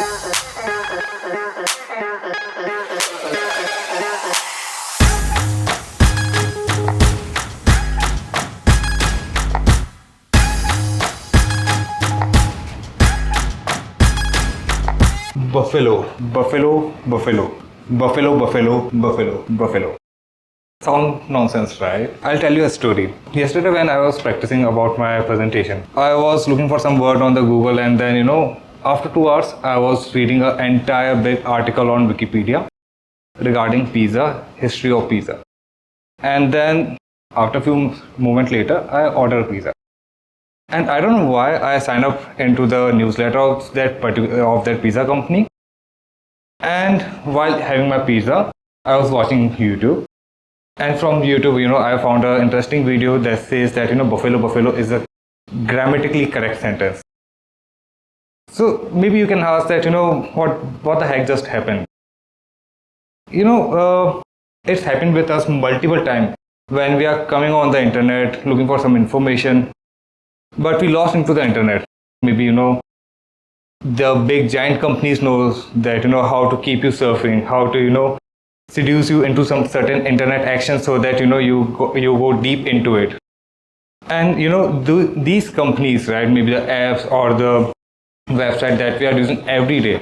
Buffalo, buffalo, buffalo, buffalo, buffalo, buffalo, buffalo. Sound nonsense, right? I'll tell you a story. Yesterday when I was practicing about my presentation, I was looking for some word on the Google, and then after 2 hours I was reading an entire big article on Wikipedia regarding pizza, history of pizza. And then after a few moments later, I ordered pizza. And I don't know why I signed up into the newsletter of that pizza company. And while having my pizza, I was watching YouTube. And from YouTube, I found an interesting video that says that buffalo is a grammatically correct sentence. So maybe you can ask that what the heck just happened. It's happened with us multiple times when we are coming on the internet looking for some information, but we lost into the internet. Maybe the big giant companies knows that how to keep you surfing, how to seduce you into some certain internet action so that you go deep into it. And these companies, right, maybe the apps or the website that we are using every day,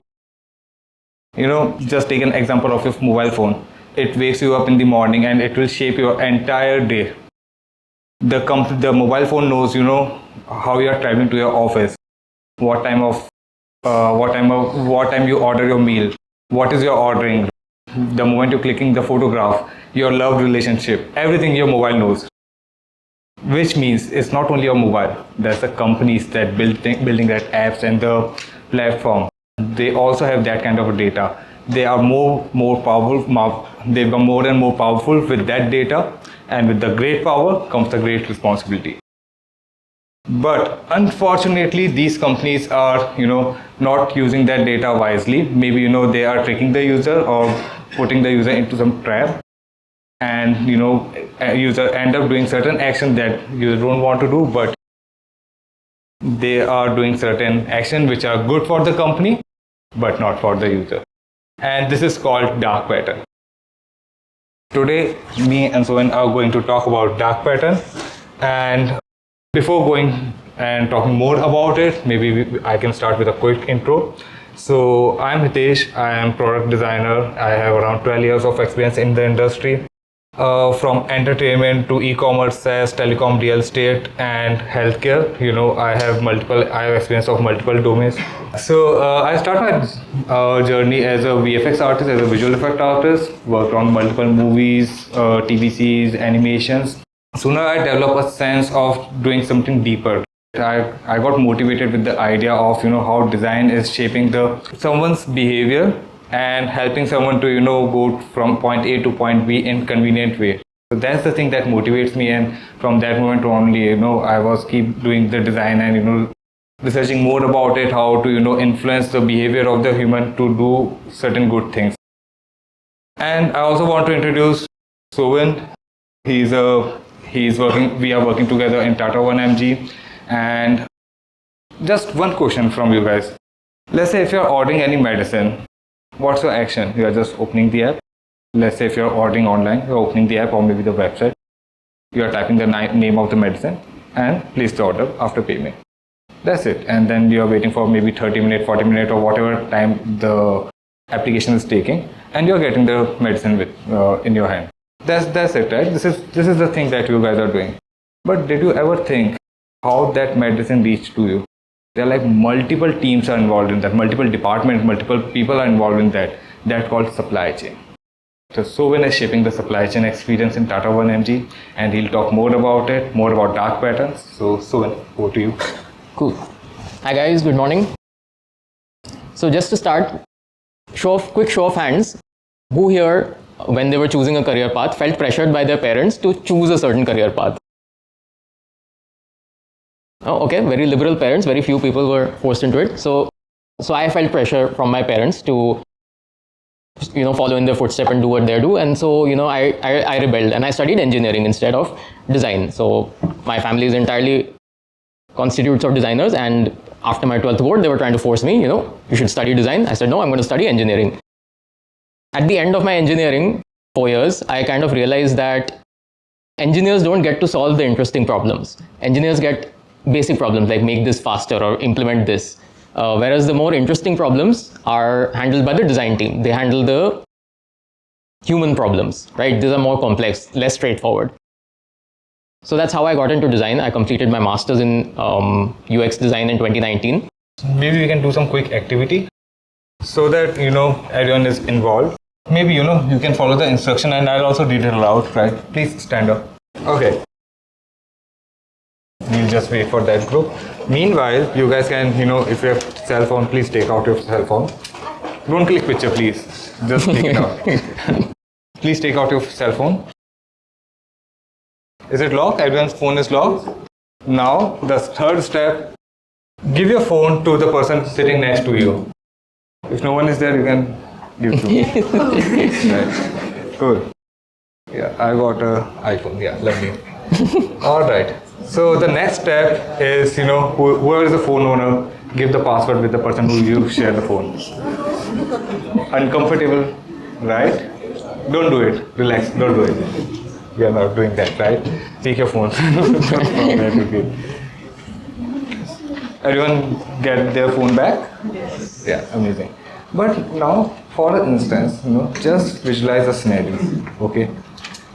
just take an example of your mobile phone. It wakes you up in the morning and it will shape your entire day. The mobile phone knows how you are traveling to your office, what time you order your meal, what is your ordering, the moment you're clicking the photograph, your love relationship, everything your mobile knows. Which means it's not only your mobile, there's the companies that building that apps and the platform. They also have that kind of data. They are more powerful. They become more and more powerful with that data, and with the great power comes the great responsibility. But unfortunately, these companies are not using that data wisely. Maybe they are tricking the user or putting the user into some trap, and a user end up doing certain action that you don't want to do, but they are doing certain action which are good for the company but not for the user. And this is called dark pattern. Today me and Soven are going to talk about dark pattern, and before going and talking more about it, maybe I can start with a quick intro. So I'm Hitesh, I am product designer. I have around 12 years of experience in the industry. From entertainment to e-commerce, SaaS, telecom, real estate, and healthcare. I have experience of multiple domains. So I started my journey as a VFX artist, as a visual effect artist. Worked on multiple movies, TVCs, animations. Sooner I developed a sense of doing something deeper. I got motivated with the idea of how design is shaping someone's behavior and helping someone to go from point A to point B in convenient way. So that's the thing that motivates me, and from that moment only I was keep doing the design and researching more about it, how to influence the behavior of the human to do certain good things. And I also want to introduce Soven. We are working together in Tata 1MG. And just one question from you guys. Let's say if you're ordering any medicine, what's your action? You are just opening the app. Let's say if you're ordering online, you're opening the app or maybe the website. You are typing the name of the medicine and place the order after payment. That's it. And then you are waiting for maybe 30 minutes, 40 minutes or whatever time the application is taking, and you're getting the medicine in your hand. That's it, right? This is the thing that you guys are doing. But did you ever think how that medicine reached to you? There are like multiple teams are involved in that, multiple departments, multiple people are involved in that. That's called supply chain. So Soven is shaping the supply chain experience in Tata 1MG, and he'll talk more about it, more about dark patterns. So Soven, over to you. Cool. Hi guys, good morning. So just to start, quick show of hands. Who here, when they were choosing a career path, felt pressured by their parents to choose a certain career path? Oh, okay, very liberal parents, very few people were forced into it. So I felt pressure from my parents to, follow in their footsteps and do what they do. And so, I rebelled and I studied engineering instead of design. So my family is entirely constitutes of designers, and after my 12th board, they were trying to force me, you should study design. I said, no, I'm going to study engineering. At the end of my engineering 4 years, I kind of realized that engineers don't get to solve the interesting problems. Engineers get basic problems like make this faster or implement this. Whereas the more interesting problems are handled by the design team. They handle the human problems, right? These are more complex, less straightforward. So that's how I got into design. I completed my master's in UX design in 2019. Maybe we can do some quick activity so that everyone is involved. Maybe you can follow the instruction and I'll also read it aloud, right? Please stand up. Okay. We'll just wait for that group. Meanwhile, you guys can, if you have cell phone, please take out your cell phone. Don't click picture, please. Just take it out. Please take out your cell phone. Is it locked? Everyone's phone is locked. Now, the third step, give your phone to the person sitting next to you. If no one is there, you can give to me. Right. Good. Yeah, I got an iPhone. Yeah, lovely. All right. So the next step is, whoever is the phone owner, give the password with the person who you share the phone. Uncomfortable, right? Don't do it. Relax. Don't do it. We are not doing that, right? Take your phone. Everyone get their phone back? Yes. Yeah, amazing. But now, for instance, just visualize a scenario. Okay.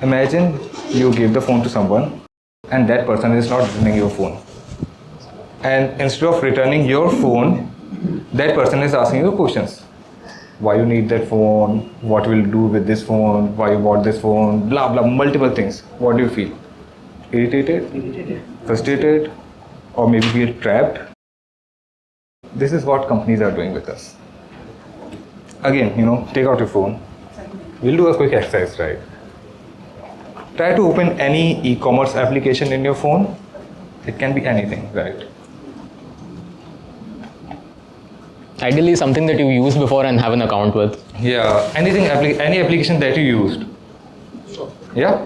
Imagine you give the phone to someone and that person is not returning your phone. And instead of returning your phone, that person is asking you questions. Why you need that phone, what will you do with this phone, why you bought this phone, blah blah, multiple things. What do you feel? Irritated? Frustrated? Or maybe feel trapped? This is what companies are doing with us. Again, take out your phone. We'll do a quick exercise, right? Try to open any e-commerce application in your phone. It can be anything, right? Ideally, something that you used before and have an account with. Yeah, any application that you used. Sure. Yeah.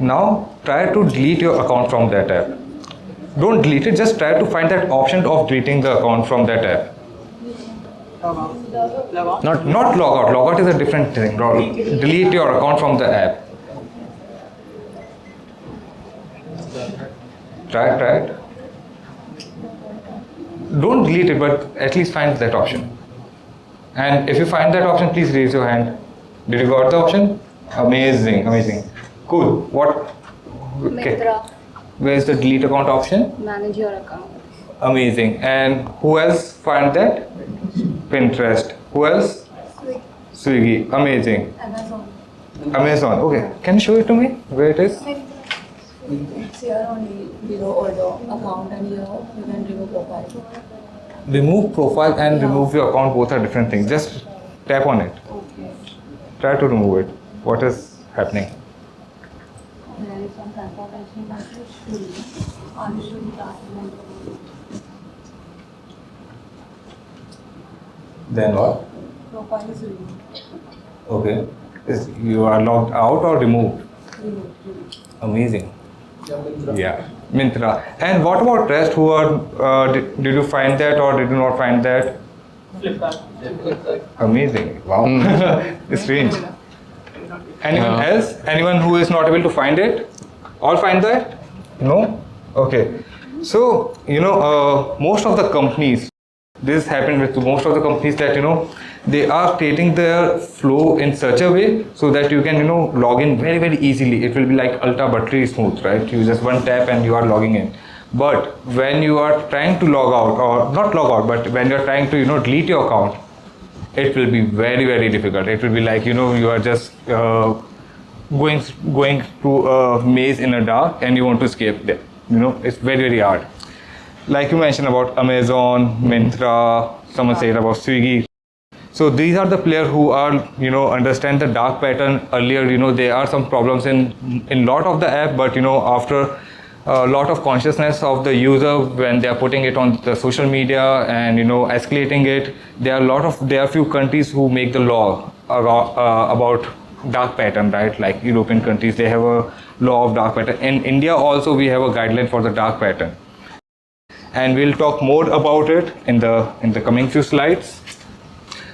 Now try to delete your account from that app. Don't delete it. Just try to find that option of deleting the account from that app. Not log out. Log out is a different thing. Delete your account from the app. Try it. Don't delete it, but at least find that option. And if you find that option, please raise your hand. Did you got the option? Amazing. Cool. What? Okay. Where is the delete account option? Manage your account. Amazing. And who else find that? Pinterest. Who else? Swiggy. Amazing. Amazon. Okay. Can you show it to me? Where it is? It's here only below order account and here you can remove profile. Remove profile and remove your account, both are different things. Just tap on it. Okay. Try to remove it. What is happening? There is some confirmation message. I should document. Then what? Profile is removed. Okay. You are logged out or removed? Removed. Amazing. Yeah, Myntra. And what about rest? Who are? Did you find that or did you not find that? Flipkart. Amazing. Wow. It's strange. Anyone else? Anyone who is not able to find it? All find that? No? Okay. So, most of the companies, this happened with most of the companies that, they are creating their flow in such a way so that you can, log in very, very easily. It will be like ultra buttery smooth, right? You just one tap and you are logging in. But when you are trying to log out, or not log out, but when you are trying to, delete your account, it will be very, very difficult. It will be like, you are just going through a maze in a dark and you want to escape there. It's very, very hard. Like you mentioned about Amazon, Myntra, someone said about Swiggy. So these are the players who are, understand the dark pattern earlier. There are some problems in lot of the app, but after a lot of consciousness of the user when they are putting it on the social media and escalating it, there are few countries who make the law about dark pattern, right? Like European countries, they have a law of dark pattern. In India also we have a guideline for the dark pattern. and we'll talk more about it in the coming few slides.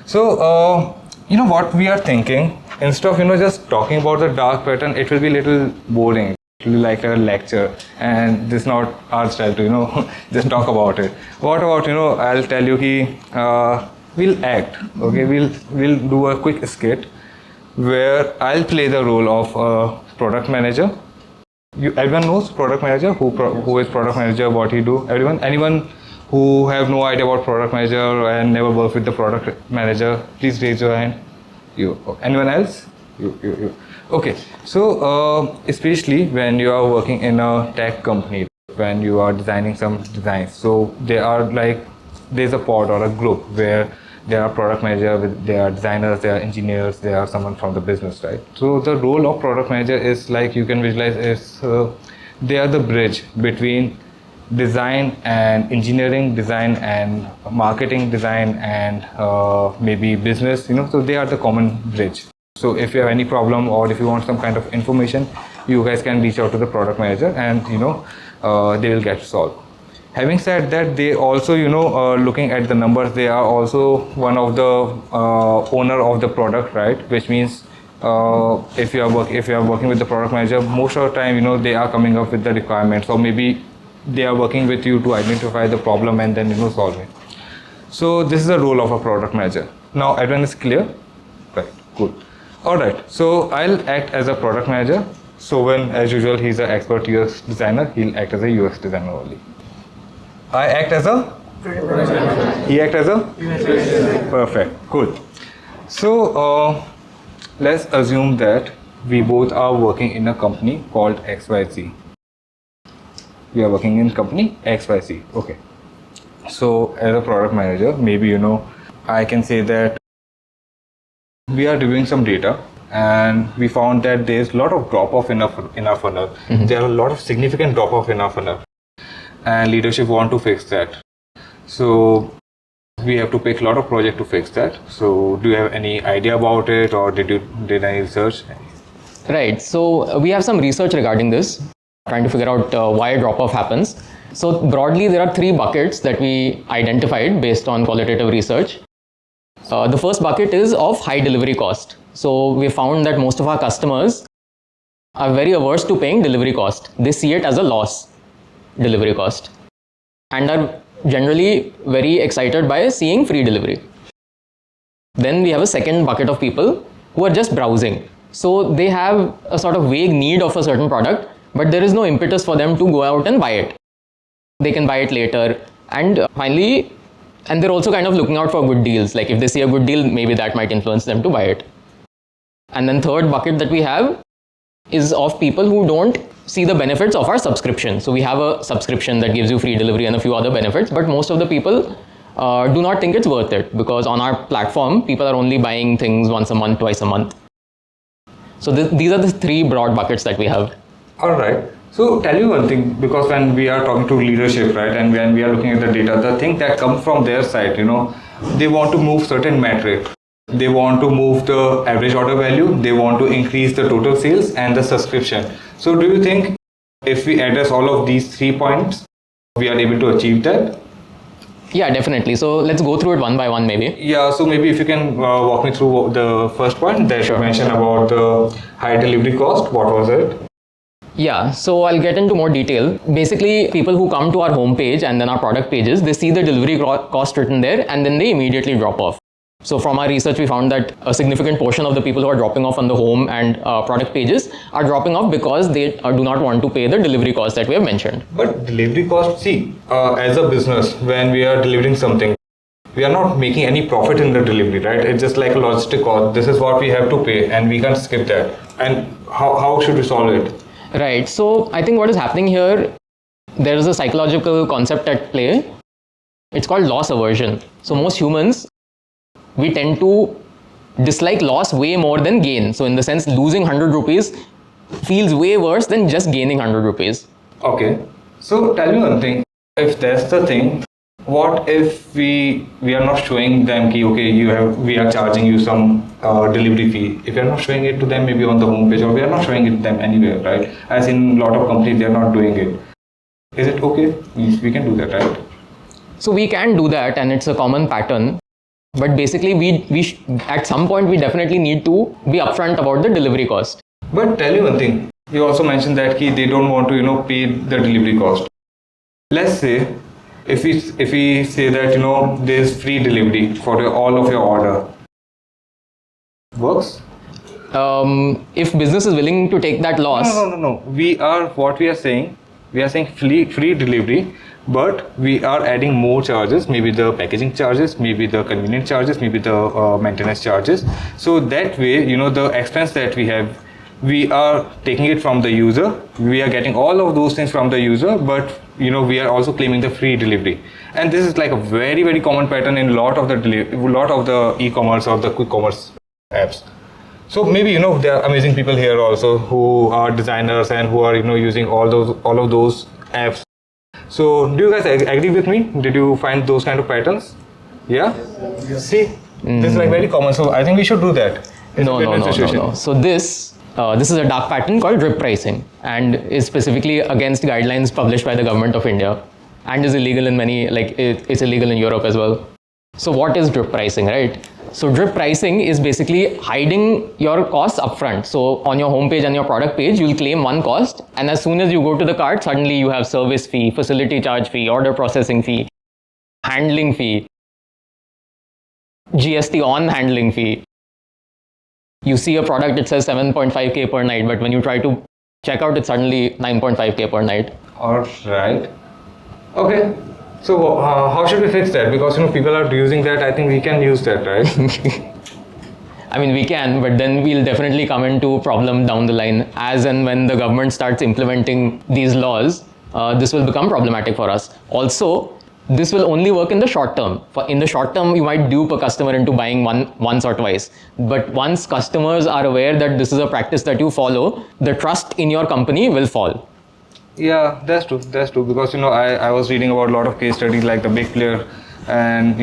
So what we are thinking, instead of just talking about the dark pattern, it will be a little boring. It will be like a lecture, and this is not our style to just talk about it. What about I'll tell you we'll act. Okay, we'll do a quick skit where I'll play the role of a product manager. Everyone knows product manager, who is product manager, what he do. Anyone who have no idea about product manager and never worked with the product manager, please raise your hand. You. Anyone else? You. Okay. So especially when you are working in a tech company, when you are designing some designs, so there's a pod or a group where there are product manager, there are designers, there are engineers, there are someone from the business, right? So the role of product manager is you can visualize is they are the bridge between design and engineering, design and marketing, design and maybe business, so they are the common bridge. So if you have any problem or if you want some kind of information, you guys can reach out to the product manager and they will get solved. Having said that, they also looking at the numbers, they are also one of the owner of the product, right? Which means if you are working with the product manager, most of the time they are coming up with the requirements, or maybe they are working with you to identify the problem and then solve it. So this is the role of a product manager. Now everyone is clear, right? Good. All right, so I'll act as a product manager. Soven, as usual, he's an expert UX designer. He'll act as a UX designer only. I act as a? He act as a? Perfect, cool. So let's assume that we both are working in a company called XYZ. We are working in company XYZ. Okay. So as a product manager, maybe I can say that we are reviewing some data and we found that there's a lot of drop off in our funnel. Mm-hmm. There are a lot of significant drop off in our funnel, and leadership want to fix that. So we have to pick a lot of project to fix that. So do you have any idea about it, or did any research? Right. So we have some research regarding this, trying to figure out why drop off happens. So broadly, there are 3 buckets that we identified based on qualitative research. The first bucket is of high delivery cost. So we found that most of our customers are very averse to paying delivery cost. They see it as a loss, delivery cost, and are generally very excited by seeing free delivery. Then we have a second bucket of people who are just browsing. So they have a sort of vague need of a certain product, but there is no impetus for them to go out and buy it. They can buy it later. And finally, and they're also kind of looking out for good deals. Like if they see a good deal, maybe that might influence them to buy it. And then third bucket that we have is of people who don't see the benefits of our subscription. So we have a subscription that gives you free delivery and a few other benefits, but most of the people do not think it's worth it, because on our platform, people are only buying things once a month, twice a month. So these are the 3 broad buckets that we have. All right. So tell you one thing, because when we are talking to leadership, right, and when we are looking at the data, the thing that comes from their side, they want to move certain metric. They want to move the average order value. They want to increase the total sales and the subscription. So do you think if we address all of these 3 points, we are able to achieve that? Yeah, definitely. So let's go through it one by one maybe. Yeah, so maybe if you can walk me through the first point that you mentioned about the high delivery cost. What was it? Yeah, so I'll get into more detail. Basically, people who come to our homepage and then our product pages, they see the delivery cost written there and then they immediately drop off. So from our research, we found that a significant portion of the people who are dropping off on the home and product pages are dropping off because they do not want to pay the delivery cost that we have mentioned. But delivery cost, see, as a business, when we are delivering something, we are not making any profit in the delivery, right? It's just like a logistic cost. This is what we have to pay and we can't skip that. And how should we solve it? Right. So I think what is happening here, there is a psychological concept at play. It's called loss aversion. So most humans, we tend to dislike loss way more than gain. So in the sense, losing 100 rupees feels way worse than just gaining 100 rupees. Okay. So tell me one thing. If that's the thing, what if we are not showing them we are charging you some delivery fee? If we are not showing it to them maybe on the homepage, or we are not showing it to them anywhere, right? As in a lot of companies, they are not doing it. Is it okay? Yes, we can do that, right? So we can do that, and it's a common pattern. But basically, at some point we definitely need to be upfront about the delivery cost. But tell you one thing. You also mentioned that they don't want to pay the delivery cost. Let's say if we say that there's free delivery for all of your order. Works? If business is willing to take that loss. No. We are saying free delivery, but we are adding more charges, maybe the packaging charges, maybe the convenience charges, maybe the maintenance charges. So that way, the expense that we are taking it from the user. We are getting all of those things from the user, but we are also claiming the free delivery. And this is like a very, very common pattern in lot of the e-commerce or the quick commerce apps. So maybe there are amazing people here also who are designers and who are using all of those apps. So do you guys agree with me? Did you find those kind of patterns? Yeah. See, this is like very common. So I think we should do that. No. So this is a dark pattern called drip pricing, and is specifically against guidelines published by the government of India, and is illegal in it's illegal in Europe as well. So what is drip pricing, right? So drip pricing is basically hiding your costs upfront. So on your homepage and your product page, you'll claim one cost, and as soon as you go to the cart, suddenly you have service fee, facility charge fee, order processing fee, handling fee, GST on handling fee. You see a product, it says 7.5k per night, but when you try to check out, it's suddenly 9.5k per night. All right. Okay. So how should we fix that? Because people are using that. I think we can use that, right? I mean, we can, but then we'll definitely come into problem down the line. As and when the government starts implementing these laws, this will become problematic for us. Also, this will only work in the short term. In the short term, you might dupe a customer into buying once or twice. But once customers are aware that this is a practice that you follow, the trust in your company will fall. Yeah, that's true. Because I was reading about a lot of case studies like the big player, and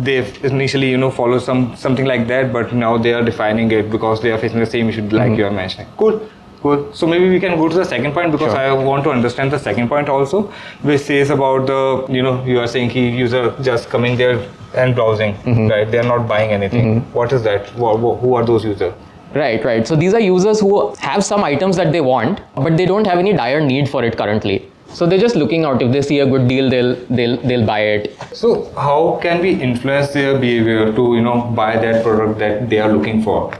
they've initially followed something like that, but now they are defining it because they are facing the same issue like you are mentioning. Cool. So maybe we can go to the second point, because sure. I want to understand the second point also, which says about the you are saying user just coming there and browsing, right? They are not buying anything. What is that? Who are those users? Right. So these are users who have some items that they want, but they don't have any dire need for it currently. So they're just looking out. If they see a good deal, they'll buy it. So how can we influence their behavior to buy that product that they are looking for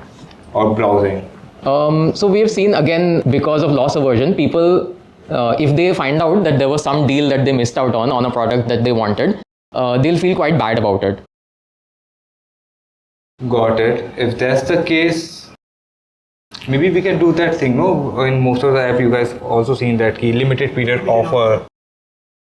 or browsing? So we have seen, again, because of loss aversion, people, if they find out that there was some deal that they missed out on a product that they wanted, they'll feel quite bad about it. Got it. If that's the case, maybe we can do that thing, no? In most of the app, you guys also seen that limited period offer,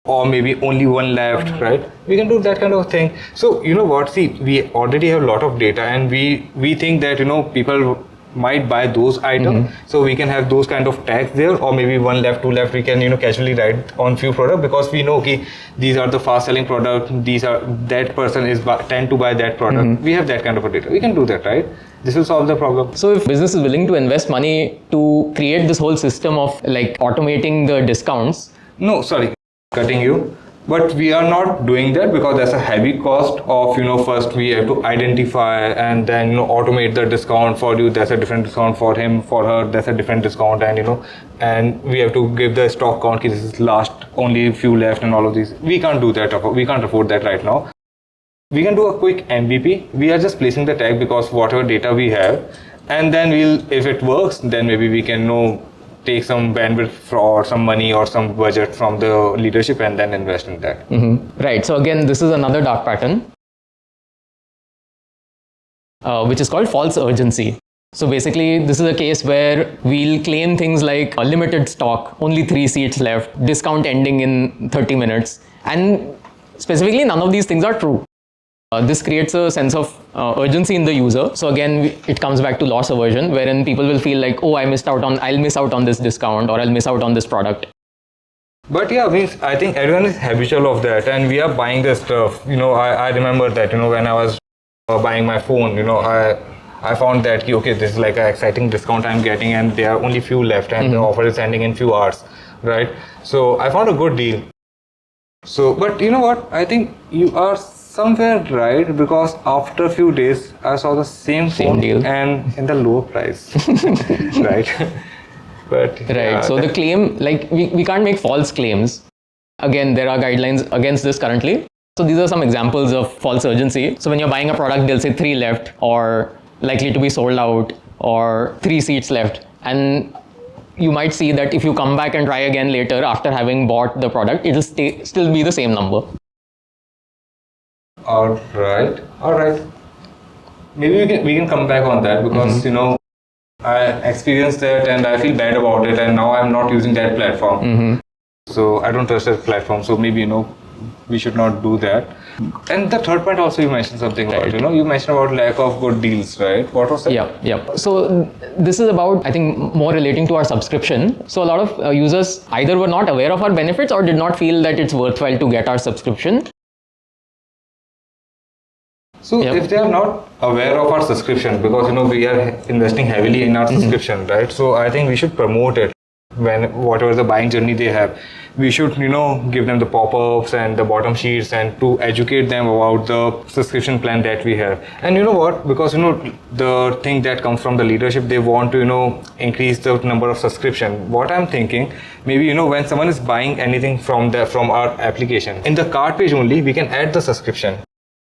or maybe only one left, right? We can do that kind of thing. So what? See, we already have a lot of data, and we think that people might buy those items, so we can have those kind of tags there, or maybe one left, two left. We can casually write on few products, because we know these are the fast selling products. That person tend to buy that product. We have that kind of a data. We can do that, right? This will solve the problem. So if business is willing to invest money to create this whole system of automating the discounts. No, sorry, cutting you. But we are not doing that, because that's a heavy cost of, first we have to identify and then, automate the discount for you. That's a different discount for him, for her, that's a different discount. And, and we have to give the stock count, this is last, only few left and all of these. We can't do that. We can't afford that right now. We can do a quick MVP. We are just placing the tag because whatever data we have, and then if it works, then maybe we can take some bandwidth or some money or some budget from the leadership and then invest in that. Right. So again, this is another dark pattern, which is called false urgency. So basically, this is a case where we'll claim things like a limited stock, only 3 seats left, discount ending in 30 minutes. And specifically, none of these things are true. This creates a sense of urgency in the user. So again, it comes back to loss aversion, wherein people will feel like, oh, I'll miss out on this discount, or I'll miss out on this product. But yeah, I think everyone is habitual of that, and we are buying this stuff. I remember that, when I was buying my phone, I found that, okay, this is like an exciting discount I'm getting, and there are only few left, and the offer is ending in few hours, right? So I found a good deal. So, but you know what? I think you are somewhere right, because after a few days, I saw the same phone deal. and in the lower price, right? But Right. yeah, So the claim, like we can't make false claims. Again, there are guidelines against this currently. So these are some examples of false urgency. So when you're buying a product, they'll say 3 left, or likely to be sold out, or 3 seats left. And you might see that if you come back and try again later after having bought the product, it'll still be the same number. all right. Maybe we can come back on that, because I experienced that and I feel bad about it, and now I'm not using that platform. So I don't trust that platform. So maybe we should not do that. And the third point also, you mentioned something about you mentioned about lack of good deals, right? What was that? Yeah. So this is about, I think, more relating to our subscription. So a lot of users either were not aware of our benefits or did not feel that it's worthwhile to get our subscription. So if they are not aware of our subscription, because we are investing heavily in our subscription, right? So I think we should promote it. When whatever the buying journey they have, we should give them the pop-ups and the bottom sheets, and to educate them about the subscription plan that we have. And you know what, because the thing that comes from the leadership, they want to increase the number of subscription. What I'm thinking, maybe when someone is buying anything from our application, in the cart page only we can add the subscription.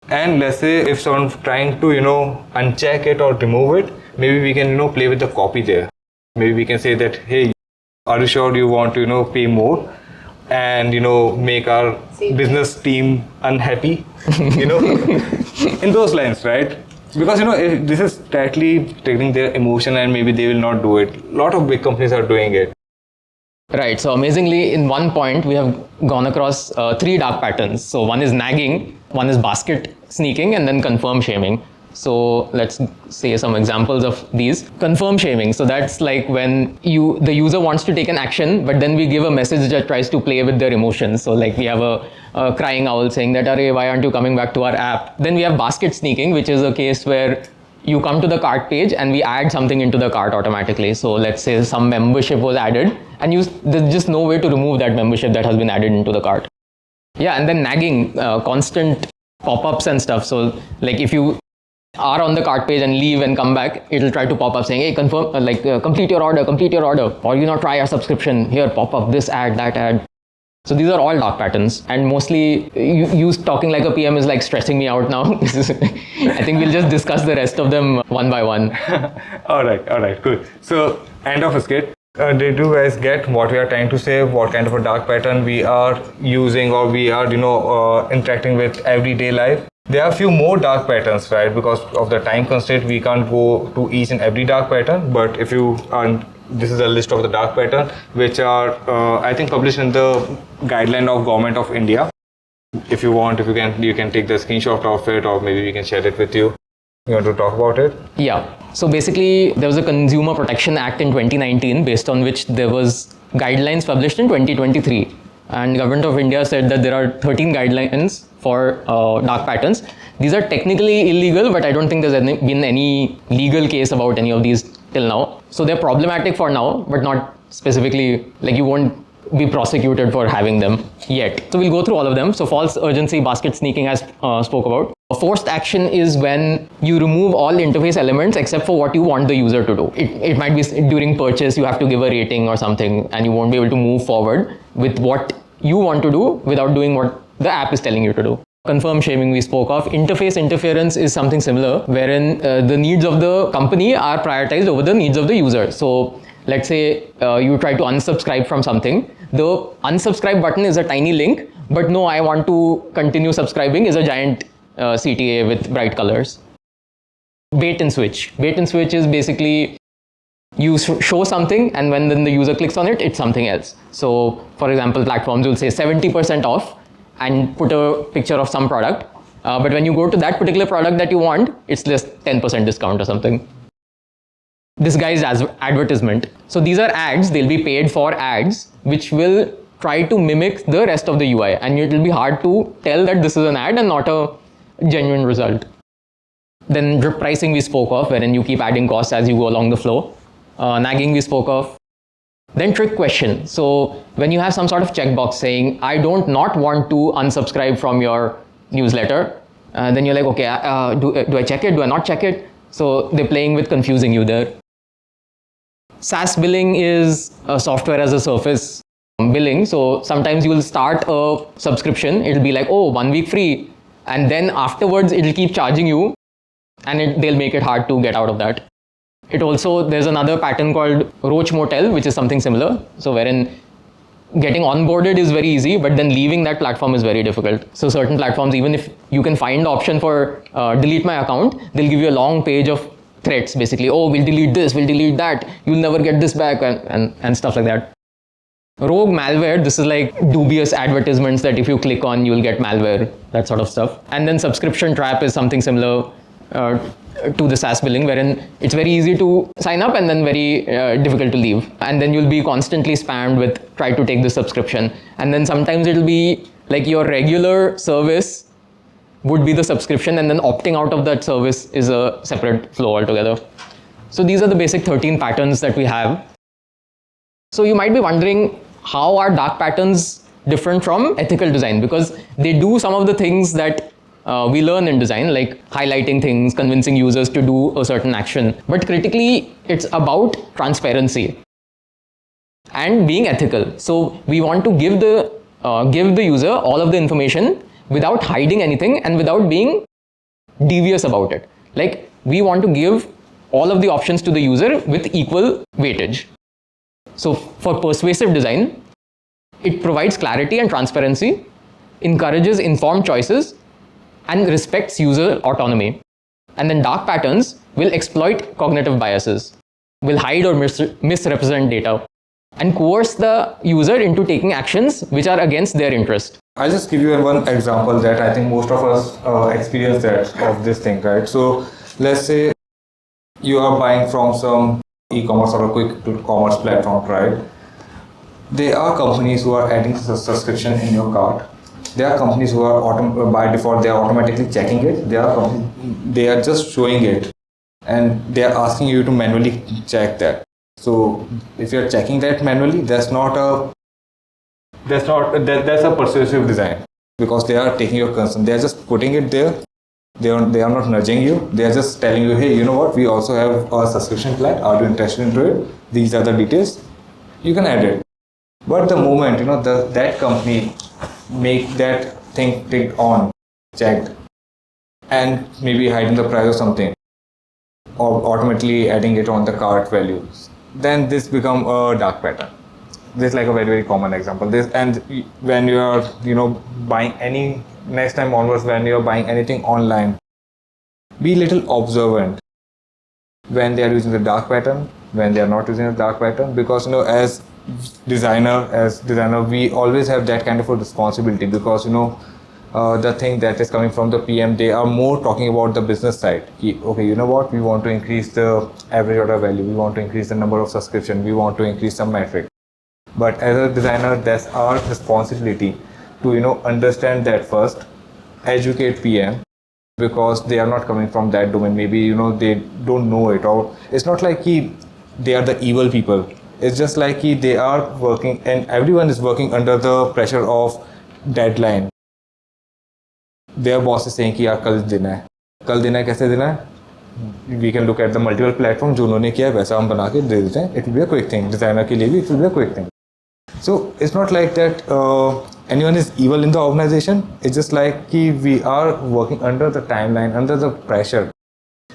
And let's say if someone trying to uncheck it or remove it, maybe we can play with the copy there. Maybe we can say that, hey, are you sure you want to pay more, and make our business team unhappy, in those lines, right? Because if this is directly taking their emotion, and maybe they will not do it. A lot of big companies are doing it. Right. So amazingly, in one point, we have gone across 3 dark patterns. So one is nagging, one is basket sneaking, and then confirm shaming. So let's say some examples of these. Confirm shaming. So that's like when the user wants to take an action, but then we give a message that tries to play with their emotions. So like we have a crying owl saying that, "Arey, why aren't you coming back to our app?" Then we have basket sneaking, which is a case where you come to the cart page and we add something into the cart automatically. So let's say some membership was added, and there's just no way to remove that membership that has been added into the cart. Yeah, and then nagging, constant pop-ups and stuff. So like if you are on the cart page and leave and come back, it'll try to pop up saying, hey, confirm, complete your order, or try our subscription, here, pop up this ad, that ad. So these are all dark patterns, and mostly you talking like a PM is like stressing me out now. I think we'll just discuss the rest of them one by one. All right, cool. So end of a skit. Did you guys get what we are trying to say? What kind of a dark pattern we are using, or we are interacting with everyday life? There are a few more dark patterns, right? Because of the time constraint, we can't go to each and every dark pattern. But if you this is a list of the dark pattern, which are I think published in the guideline of Government of India. If you want, you can take the screenshot of it, or maybe we can share it with you. You want to talk about it? Yeah. So basically, there was a Consumer Protection Act in 2019, based on which there was guidelines published in 2023. And Government of India said that there are 13 guidelines for dark patterns. These are technically illegal, but I don't think there's been any legal case about any of these till now. So they're problematic for now, but not specifically, like you won't be prosecuted for having them yet. So we'll go through all of them. So false urgency, basket sneaking, as spoke about. A forced action is when you remove all interface elements except for what you want the user to do. It might be during purchase, you have to give a rating or something, and you won't be able to move forward with what you want to do without doing what the app is telling you to do. Confirm shaming we spoke of. Interface interference is something similar, wherein the needs of the company are prioritized over the needs of the user. So let's say you try to unsubscribe from something. The unsubscribe button is a tiny link, but no, I want to continue subscribing is a giant CTA with bright colors. Bait and switch. Bait and switch is basically you show something, and when then the user clicks on it, it's something else. So for example, platforms will say 70% off and put a picture of some product. But when you go to that particular product that you want, it's just 10% discount or something. Disguised as advertisement. So these are ads, they'll be paid for ads, which will try to mimic the rest of the UI, and it will be hard to tell that this is an ad and not a genuine result. Then drip pricing we spoke of, wherein you keep adding costs as you go along the flow. Nagging we spoke of. Then trick question. So when you have some sort of checkbox saying, I don't not want to unsubscribe from your newsletter, then you're like, okay, do I check it? Do I not check it? So they're playing with confusing you there. SaaS billing is a software as a service billing. So sometimes you will start a subscription. It'll be like, oh, 1 week free. And then afterwards, it'll keep charging you and they'll make it hard to get out of that. It also, there's another pattern called Roach Motel, which is something similar. So wherein getting onboarded is very easy, but then leaving that platform is very difficult. So certain platforms, even if you can find the option for delete my account, they'll give you a long page of threats, basically. Oh, we'll delete this, we'll delete that, you'll never get this back, and stuff like that. Rogue malware, this is like dubious advertisements that if you click on, you'll get malware, that sort of stuff. And then subscription trap is something similar to the SaaS billing, wherein it's very easy to sign up and then very difficult to leave. And then you'll be constantly spammed with try to take the subscription. And then sometimes it'll be like your regular service would be the subscription, and then opting out of that service is a separate flow altogether. So these are the basic 13 patterns that we have. So you might be wondering, how are dark patterns different from ethical design? Because they do some of the things that we learn in design, like highlighting things, convincing users to do a certain action. But critically, it's about transparency and being ethical. So we want to give the user all of the information without hiding anything and without being devious about it. Like, we want to give all of the options to the user with equal weightage. So for persuasive design, it provides clarity and transparency, encourages informed choices, and respects user autonomy. And then dark patterns will exploit cognitive biases, will hide or misrepresent data, and coerce the user into taking actions which are against their interest. I'll just give you one example that I think most of us experience that of this thing, right? So let's say you are buying from some e-commerce or a quick commerce platform, right? There are companies who are adding subscription in your cart. There are companies who are by default, they are automatically checking it. There are companies, they are just showing it and they are asking you to manually check that. So if you're checking that manually, that's a persuasive design, because they are taking your concern. They are just putting it there. They are not nudging you. They are just telling you, hey, you know what? We also have a subscription plan. Are you interested into it? These are the details. You can add it. But the moment that company make that thing ticked on, checked, and maybe hiding the price or something, or automatically adding it on the cart values, then this become a dark pattern. This is like a very, very common example. And when you are buying any, next time onwards, when you are buying anything online, be little observant when they are using the dark pattern, when they are not using a dark pattern, because as designer we always have that kind of a responsibility, because the thing that is coming from the PM, they are more talking about the business side. Okay, you know what, we want to increase the average order value, we want to increase the number of subscription, we want to increase some metric. But as a designer, that's our responsibility to understand that first, educate PM, because they are not coming from that domain. Maybe they don't know it, or it's not like they are the evil people. It's just like they are working, and everyone is working under the pressure of deadline. Their boss is saying कि यार कल देना है कैसे देना है? We can look at the multiple platforms जो उन्होंने किया है वैसा हम बना के दे देते हैं. It will be a quick thing. Designer के लिए भी it will be a quick thing. So it's not like that anyone is evil in the organization. It's just like we are working under the timeline, under the pressure.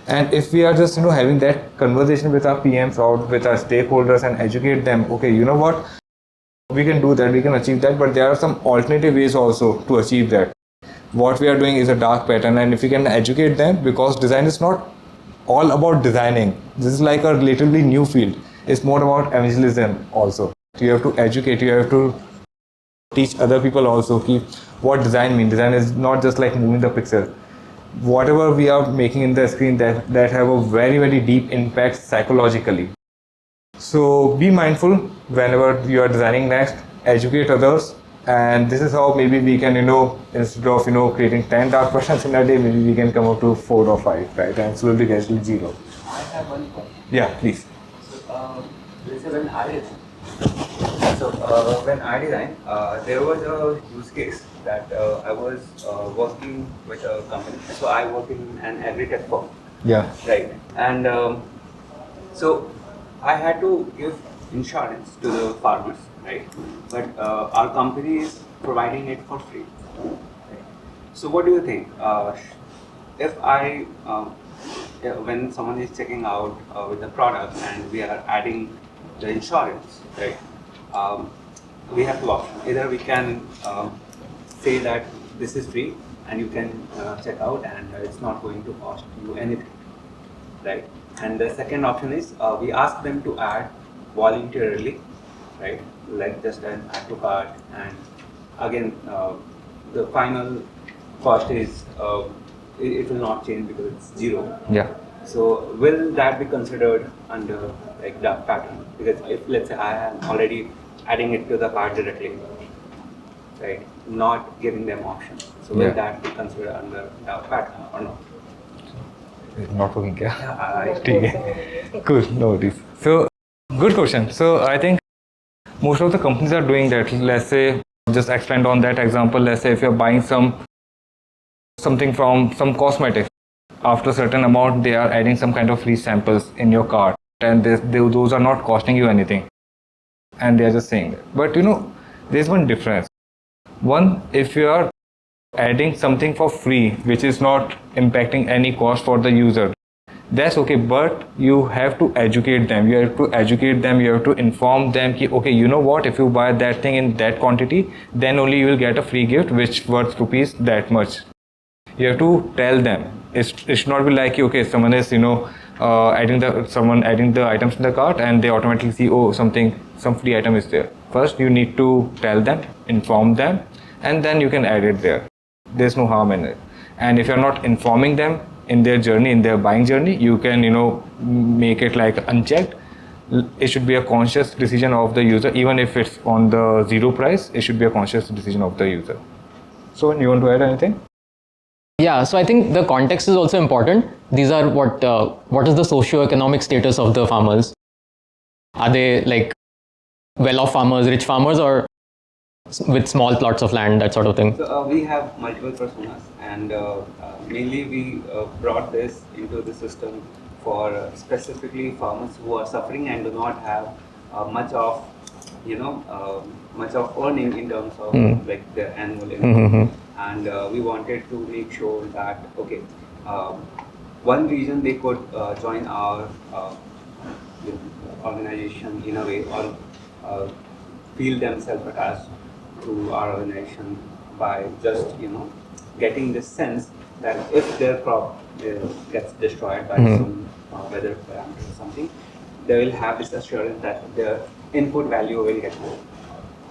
And if we are just having that conversation with our PMs or with our stakeholders and educate them, okay, you know what, we can do that, we can achieve that, but there are some alternative ways also to achieve that. What we are doing is a dark pattern, and if we can educate them, because design is not all about designing. This is like a relatively new field. It's more about evangelism also. You have to educate, you have to teach other people also what design means. Design is not just like moving the pixel. Whatever we are making in the screen that have a very, very deep impact psychologically. So be mindful whenever you are designing next, educate others, and this is how maybe we can instead of creating 10 dark patterns in a day, maybe we can come up to 4 or 5, right, and slowly get to 0. I have one question. Yeah, please. Let's say when I So when I designed, there was a use case that I was working with a company. So I work in an agri-tech firm. Yeah. Right. And so I had to give insurance to the farmers, right? But our company is providing it for free. Right? So what do you think? If I, yeah, when someone is checking out with the product and we are adding the insurance, right? Um, we have two options. Either we can say that this is free and you can check out and it's not going to cost you anything, right? And the second option is we ask them to add voluntarily, right? Like just an add to cart, and again the final cost is it will not change because it's zero. Yeah. So will that be considered under like dark pattern? Because if let's say I am already adding it to the cart directly, right? Not giving them options. So will Yeah. that be considered under dark pattern or not? Not working. Yeah. Yeah, ठीक है. Cool. No worries. So, good question. So, I think most of the companies are doing that. Let's say, just expand on that example. Let's say if you're buying something from some cosmetics, after a certain amount, they are adding some kind of free samples in your cart, and those are not costing you anything, and they are just saying that. But there's one difference. One, if you are adding something for free, which is not impacting any cost for the user, that's okay, but you have to educate them. You have to educate them. You have to inform them ki, okay, you know what, if you buy that thing in that quantity, then only you will get a free gift which worth rupees that much. You have to tell them. It should not be like, okay, someone is adding the items in the cart and they automatically see, oh, some free item is there. First you need to tell them, inform them, and then you can add it there. There's no harm in it. And if you're not informing them in their journey, in their buying journey, you can make it like unchecked. It should be a conscious decision of the user. Even if it's on the zero price, it should be a conscious decision of the user. So you want to add anything? Yeah, so I think the context is also important. These are what is the socio-economic status of the farmers? Are they like well-off farmers, rich farmers, or with small plots of land, that sort of thing? So we have multiple personas, and mainly we brought this into the system for specifically farmers who are suffering and do not have much of much of earning in terms of like their annual income. And we wanted to make sure that okay, one reason they could join our organization in a way, or feel themselves attached to our organization by just getting this sense that if their crop gets destroyed by some weather parameter or something, they will have this assurance that their input value will get more,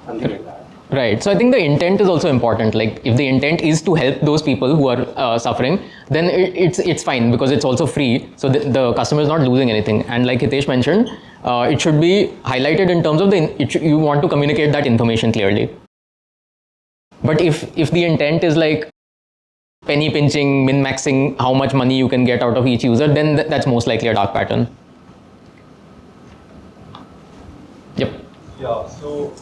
something like that. Right. So I think the intent is also important. Like if the intent is to help those people who are suffering, then it's fine because it's also free. So the customer is not losing anything. And like Hitesh mentioned, it should be highlighted in terms of you want to communicate that information clearly. But if the intent is like penny pinching, min-maxing how much money you can get out of each user, then that's most likely a dark pattern. Yep. Yeah, so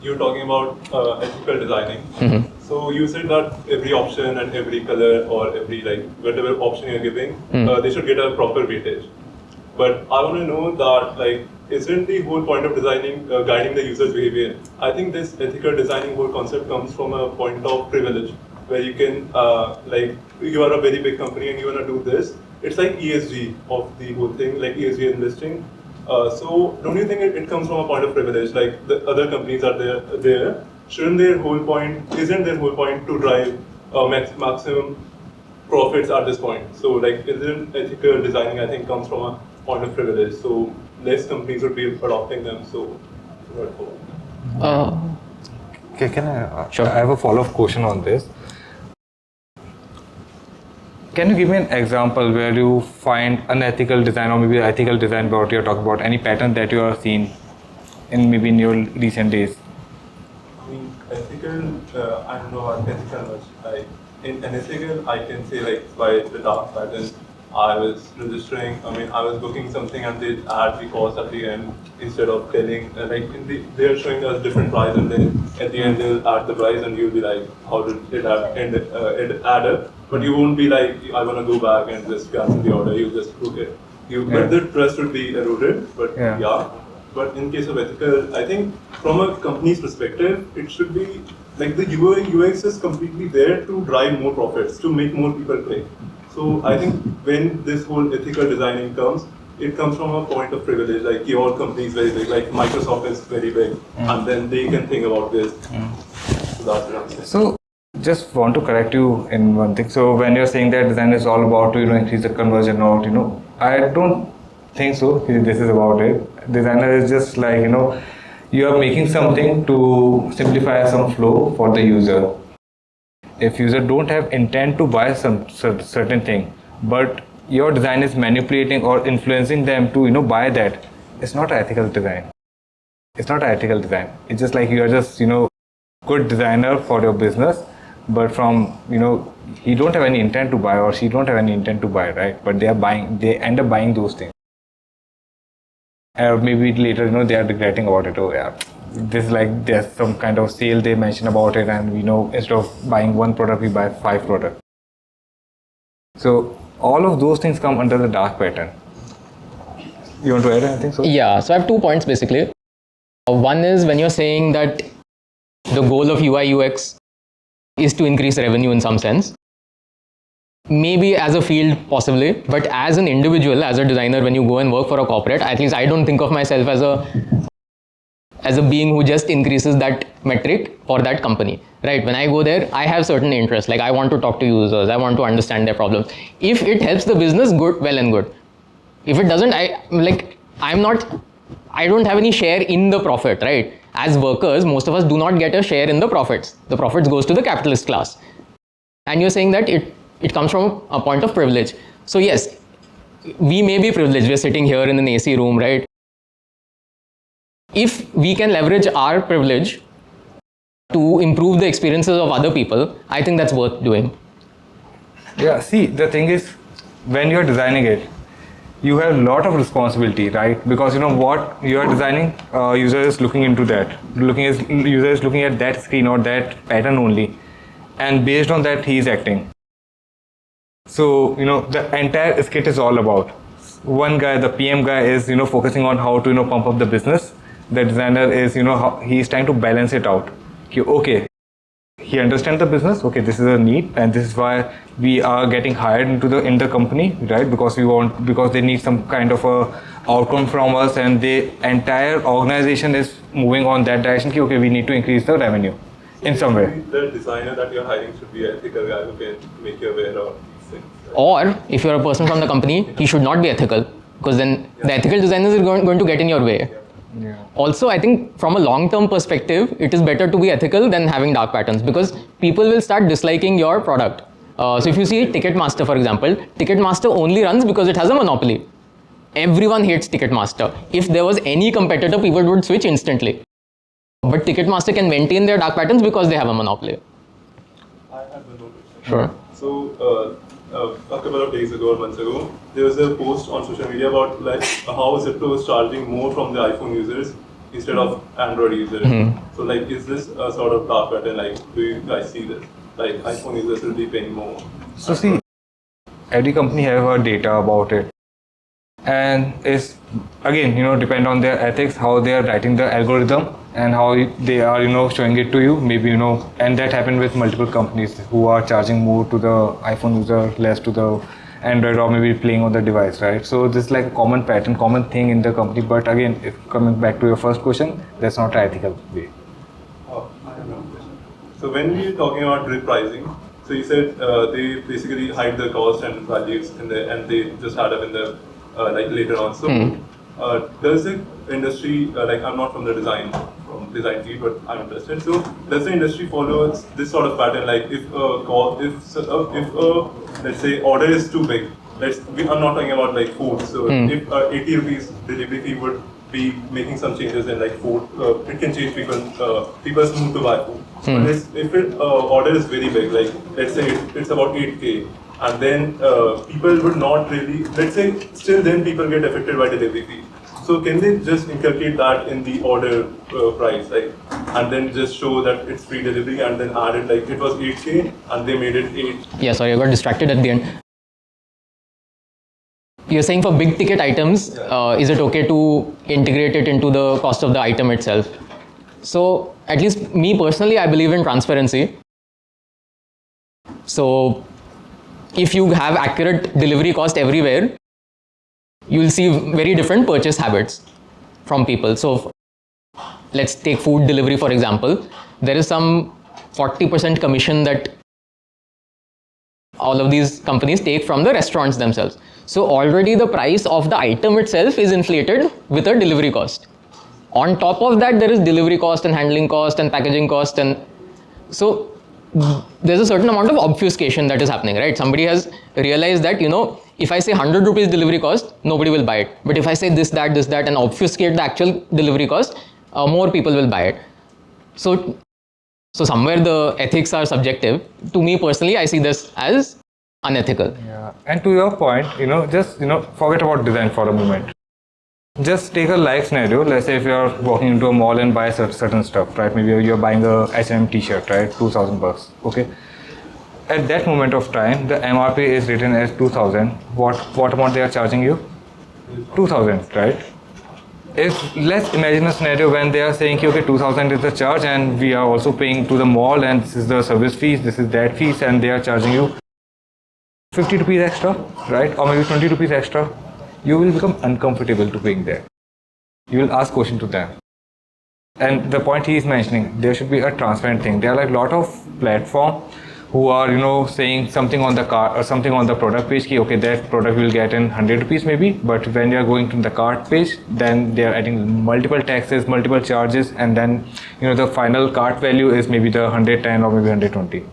you're talking about ethical designing. So you said that every option and every color or every whatever option you're giving, they should get a proper weightage. But I want to know that isn't the whole point of designing guiding the user's behavior? I think this ethical designing whole concept comes from a point of privilege, where you can you are a very big company and you want to do this. It's like ESG of the whole thing, like ESG investing. So don't you think it comes from a point of privilege? Like the other companies are there. Isn't their whole point to drive maximum profits at this point? So isn't ethical designing, I think, comes from a point of privilege. So less companies would be adopting them. So Okay, can I? Sure. I have a follow-up question on this. Can you give me an example where you find unethical design, or maybe ethical design, what you're talking about, any pattern that you have seen in your recent days? I mean, ethical, I don't know about ethical much. In unethical, I can say by the dark patterns, I was registering, I was booking something and they add the cost at the end instead of telling, they're showing us different price and then at the end they'll add the price and you'll be like, how did it add up? But you won't be like, I want to go back and just cancel the order, you just book it. But the trust would be eroded, but yeah. But in case of ethical, I think from a company's perspective, it should be like the UI UX is completely there to drive more profits, to make more people pay. So I think when this whole ethical designing comes, it comes from a point of privilege. Like your company is very big, like Microsoft is very big, and then they can think about this. So that's what I'm saying. So just want to correct you in one thing. So when you're saying that design is all about to increase the conversion or I don't think so. This is about it. Designer is just like you are making something to simplify some flow for the user. If user don't have intent to buy some certain thing, but your design is manipulating or influencing them to buy that, it's not ethical design. It's not ethical design. It's just like you are just good designer for your business, but from he don't have any intent to buy or she don't have any intent to buy, right? But they are buying. They end up buying those things. Maybe later they are regretting about it. Oh yeah, this is like there's some kind of sale they mention about it, and instead of buying one product we buy 5 products. So all of those things come under the dark pattern. You want to add anything? So Yeah, so I have 2 points basically. One is when you're saying that the goal of UI UX is to increase revenue in some sense. Maybe as a field possibly, but as an individual, as a designer, when you go and work for a corporate, at least I don't think of myself as a being who just increases that metric for that company, right? When I go there, I have certain interests, like I want to talk to users, I want to understand their problems. If it helps the business, good, well and good. If it doesn't, I don't have any share in the profit, right? As workers, most of us do not get a share in the profits. The profits goes to the capitalist class. And you're saying that it comes from a point of privilege. So yes, we may be privileged. We're sitting here in an AC room, right? If we can leverage our privilege to improve the experiences of other people, I think that's worth doing. yeah, see, the thing is, when you're designing it, you have a lot of responsibility, right? Because what you are designing, user is looking into that. User is looking at that screen or that pattern only, and based on that he is acting. So the entire skit is all about one guy. The PM guy is focusing on how to pump up the business. The designer is how he is trying to balance it out. Okay, he understands the business. Okay, this is a need, and this is why we are getting hired in the company, right? Because they need some kind of a outcome from us, and the entire organization is moving on that direction. Okay, we need to increase the revenue in some way. The designer that you're hiring should be an ethical guy who can make you aware of these things. Or if you're a person from the company, he should not be ethical, because then the ethical designers are going to get in your way. Yeah. Also, I think from a long-term perspective, it is better to be ethical than having dark patterns, because people will start disliking your product. So if you see Ticketmaster, for example, Ticketmaster only runs because it has a monopoly. Everyone hates Ticketmaster. If there was any competitor, people would switch instantly. But Ticketmaster can maintain their dark patterns because they have a monopoly. I have a notation. Sure. So a couple of days ago or months ago, there was a post on social media about like how Zipto is charging more from the iPhone users instead of Android users. So like, is this a sort of dark pattern? Like, do you guys see this? Like, iPhone users will be paying more. So see, every company have a data about it, and it's again depend on their ethics, how they are writing the algorithm and how they are showing it to you. Maybe and that happened with multiple companies who are charging more to the iPhone user, less to the Android, or maybe playing on the device, right? So this is like a common pattern, common thing in the company. But again, if coming back to your first question, that's not an ethical way. Oh, I have no question. So when we're talking about grid pricing, so you said they basically hide the cost and values and they just add up in the like later on. So does the industry, like I'm not from design field, but I'm interested. So does the industry follow this sort of pattern? Like if let's say order is too big, I'm not talking about like food. So if 80 rupees delivery fee would be making some changes in like food, it can change people's mood to buy food. But if order is very big, like let's say it's about 8K, and then people would not really, let's say, still then people get affected by delivery fee. So can they just inculcate that in the order price, like, and then just show that it's free delivery and then add it, like it was 8K and they made it 8. Yeah, sorry, I got distracted at the end. You're saying for big ticket items, is it okay to integrate it into the cost of the item itself? So at least me personally, I believe in transparency. So if you have accurate delivery cost everywhere, you'll see very different purchase habits from people. So let's take food delivery for example. There is some 40% commission that all of these companies take from the restaurants themselves. So already the price of the item itself is inflated with a delivery cost. On top of that, there is delivery cost and handling cost and packaging cost, and so there's a certain amount of obfuscation that is happening, right? Somebody has realized that, you know, if I say 100 rupees delivery cost, nobody will buy it. But if I say this, that, and obfuscate the actual delivery cost, more people will buy it. So somewhere the ethics are subjective. To me personally, I see this as unethical. Yeah, and to your point, just forget about design for a moment. Just take a live scenario. Let's say if you're walking into a mall and buy certain stuff, right? Maybe you're buying a H&M t-shirt, right? $2,000, okay? At that moment of time, the MRP is written as 2,000. What amount they are charging you? 2,000, right? Let's imagine a scenario when they are saying, okay, 2,000 is the charge, and we are also paying to the mall, and this is the service fees, this is that fees, and they are charging you 50 rupees extra, right? Or maybe 20 rupees extra. You will become uncomfortable to paying that. You will ask question to them. And the point he is mentioning, there should be a transparent thing. There are like a lot of platform who are, saying something on the cart or something on the product page, ki, okay, that product will get in 100 rupees maybe, but when you are going to the cart page, then they are adding multiple taxes, multiple charges, and then, the final cart value is maybe the 110 or maybe 120.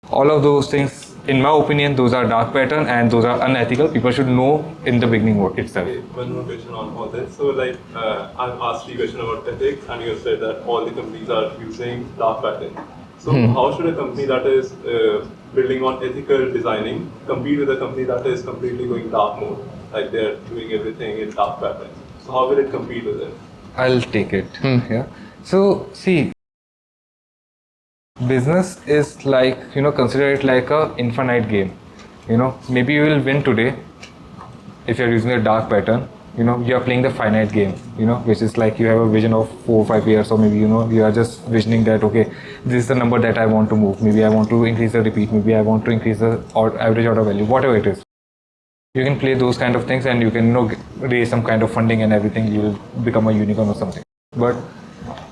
All of those things, in my opinion, those are dark pattern and those are unethical. People should know in the beginning itself. Okay, one more question on all this. So like, I've asked you a question about ethics, and you said that all the companies are using dark pattern. So how should a company that is building on ethical designing compete with a company that is completely going dark mode? Like they're doing everything in dark pattern. So how will it compete with it? I'll take it. Yeah. So see, business is like, consider it like a infinite game. Maybe you will win today if you're using a dark pattern. You are playing the finite game, which is like you have a vision of 4 or 5 years, or maybe, you are just visioning that, okay, this is the number that I want to move. Maybe I want to increase the repeat. Maybe I want to increase the average order value, whatever it is. You can play those kind of things, and you can, raise some kind of funding and everything. You will become a unicorn or something. But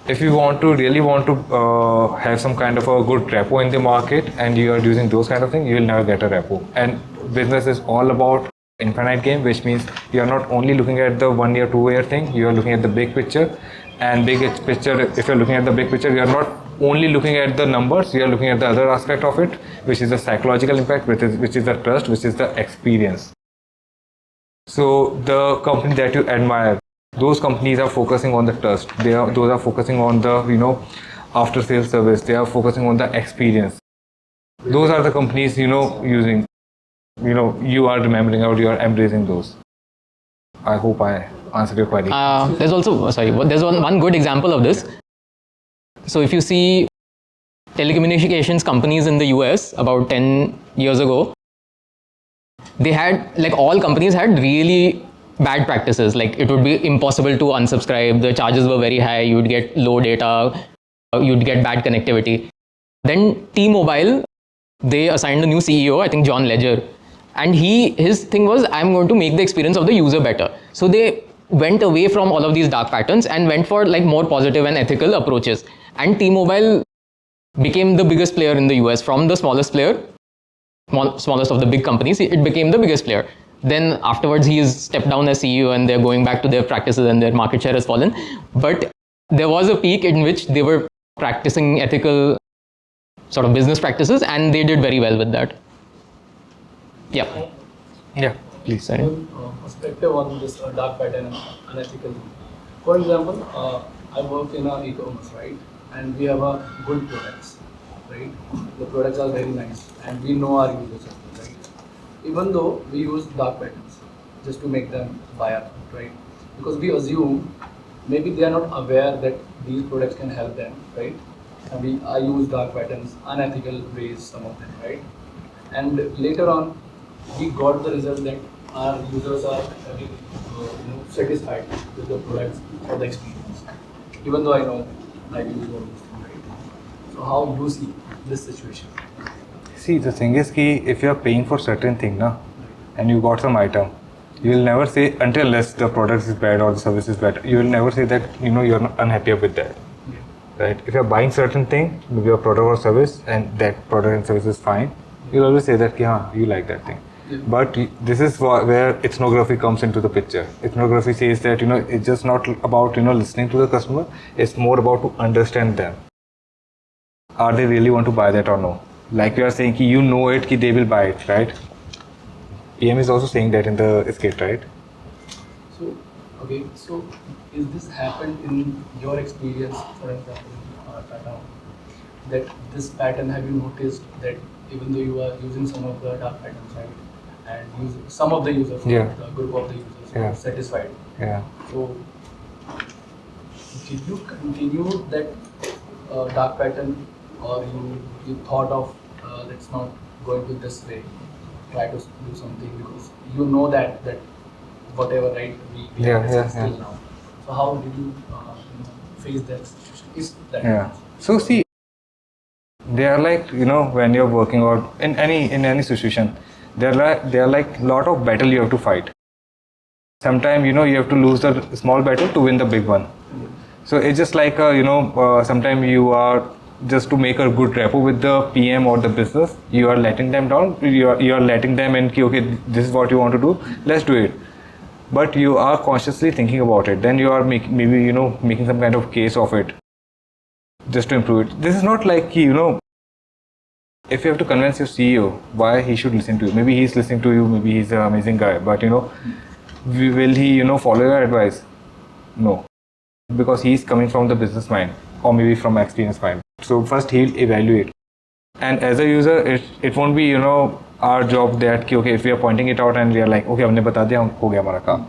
if you really want to have some kind of a good repo in the market, and you are using those kind of things, you will never get a repo. And business is all about infinite game, which means you are not only looking at the 1 year, 2 year thing, you are looking at the big picture. And big picture, if you're looking at the big picture, you are not only looking at the numbers, you are looking at the other aspect of it, which is the psychological impact, which is the trust, which is the experience. So the company that you admire, those companies are focusing on the trust. Those are focusing on the, after sales service. They are focusing on the experience. Those are the companies, using, you are remembering or you are embracing those. I hope I answered your query. There's also, there's one good example of this. So if you see telecommunications companies in the US about 10 years ago, they had, like all companies had really bad practices. Like it would be impossible to unsubscribe. The charges were very high. You would get low data. You'd get bad connectivity. Then T-Mobile, they assigned a new CEO, I think John Ledger. And his thing was, I'm going to make the experience of the user better. So they went away from all of these dark patterns and went for like more positive and ethical approaches. And T-Mobile became the biggest player in the US. From the smallest player, smallest of the big companies, it became the biggest player. Then afterwards, he is stepped down as CEO, and they're going back to their practices, and their market share has fallen. But there was a peak in which they were practicing ethical sort of business practices, and they did very well with that. Yeah, please. Sorry. Perspective on this dark pattern and unethical thing. For example, I work in an ECommerce, right? And we have a good products, right? The products are very nice, and we know our users, right? even though we use dark patterns just to make them buyer, right? Because we assume maybe they are not aware that these products can help them, right? And I use dark patterns, unethical ways, some of them, right? And later on, we got the result that our users are satisfied with the products or the experience, even though I know I use all these things, right? So how you see this situation? See, the thing is ki if you are paying for certain thing na, and you got some item, you will never say, until unless the product is bad or the service is bad, you will never say that you're not unhappy with that. Right? If you're buying certain thing, maybe a product or service, and that product and service is fine, you'll always say that you like that thing. Yeah. But this is where ethnography comes into the picture. Ethnography says that it's just not about listening to the customer. It's more about to understand them. Are they really want to buy that or no? Like you are saying, ki it, ki they will buy it, right? PM is also saying that in the skit, right? So, okay, so is this happened in your experience, for example, Tata, that this pattern, have you noticed that even though you are using some of the dark patterns, right, and some of the users, Yeah. the group of the users Yeah. are satisfied. Yeah. So, did you continue that dark pattern, or you thought of let's not go into this way, try to do something because you know that whatever, right, we Yeah, are discussed yeah, till yeah. now. So how did you face that situation? Is that Yeah. So see, they are like when you're working out in any situation, they are like lot of battle you have to fight. Sometimes you have to lose the small battle to win the big one. So it's just like sometimes you are just to make a good rapport with the PM or the business, you are letting them down. You are letting them in. Okay, this is what you want to do. Let's do it. But you are consciously thinking about it. Then you are making some kind of case of it, just to improve it. This is not like if you have to convince your CEO why he should listen to you. Maybe he's listening to you. Maybe he's an amazing guy. But will he follow your advice? No. Because he's coming from the business mind or maybe from experience mind. So first he'll evaluate. And as a user, it won't be our job that okay, if we are pointing it out and we are like okay, हमने बता दिया, हो गया हमारा काम.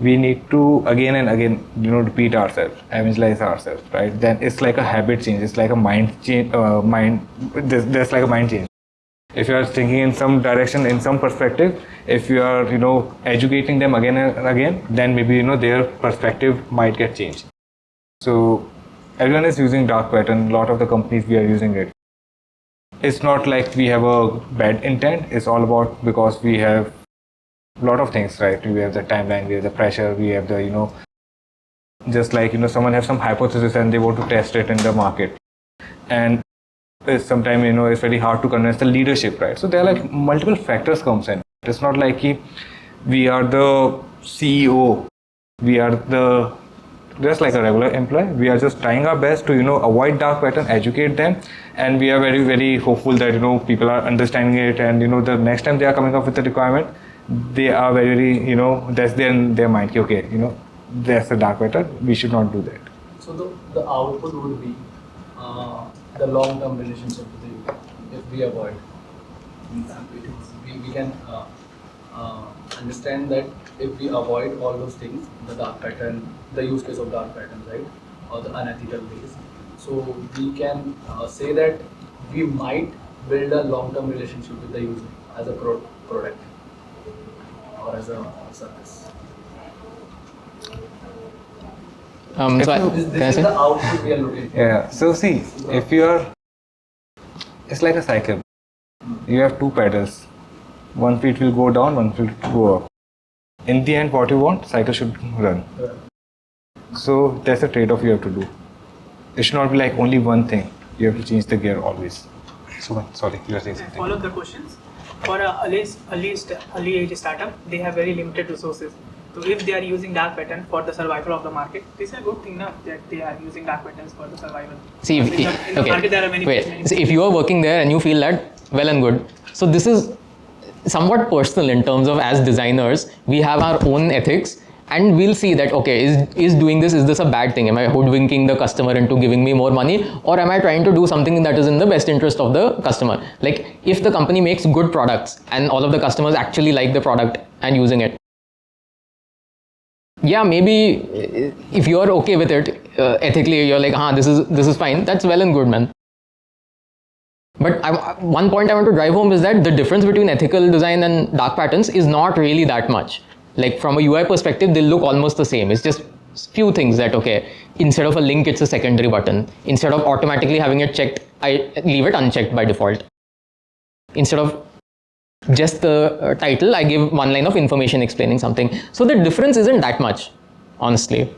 We need to again and again repeat ourselves, evangelize ourselves, right? Then it's like a habit change. It's like a mind change. There's like a mind change. If you are thinking in some direction, in some perspective, if you are educating them again and again, then maybe their perspective might get changed. So everyone is using dark pattern. A lot of the companies we are using it. It's not like we have a bad intent. It's all about because we have a lot of things, right? We have the timeline, we have the pressure, we have the just like someone has some hypothesis and they want to test it in the market, and sometimes it's very hard to convince the leadership, right? So there are like multiple factors comes in. It's not like we are the CEO, we are just like a regular employee. We are just trying our best to avoid dark pattern, educate them, and we are very very hopeful that people are understanding it, and the next time they are coming up with the requirement, they are very that's their mind. Okay, there's a dark pattern. We should not do that. So the output would be the long-term relationship with the user. If we avoid, we can understand that if we avoid all those things, the dark pattern, the use case of dark patterns, right, or the unethical ways, so we can say that we might build a long-term relationship with the user as a product or as a service. This can I is say? the output we are looking for. Yeah. So see, if you are, it's like a cycle. You have two pedals. One feet will go down, one feet will go up. In the end, what you want, cycle should run. So that's a trade-off you have to do. It should not be like only one thing. You have to change the gear always. So sorry, you are saying something. Follow the questions. For a early age startup, they have very limited resources. So if they are using dark pattern for the survival of the market, this is a good thing, that they are using dark patterns for the survival. See, in the market there are many. So if you are working there and you feel that, well and good. So this is somewhat personal in terms of as designers, we have our own ethics and we'll see that, okay, is doing this, is this a bad thing? Am I hoodwinking the customer into giving me more money, or am I trying to do something that is in the best interest of the customer? Like, if the company makes good products and all of the customers actually like the product and using it, yeah, maybe if you're okay with it, ethically, you're like, this is fine, that's well and good, man. But one point I want to drive home is that the difference between ethical design and dark patterns is not really that much. Like, from a UI perspective, they look almost the same. It's just few things that, okay, instead of a link, it's a secondary button. Instead of automatically having it checked, I leave it unchecked by default. Instead of just the title, I give one line of information explaining something. So the difference isn't that much, honestly.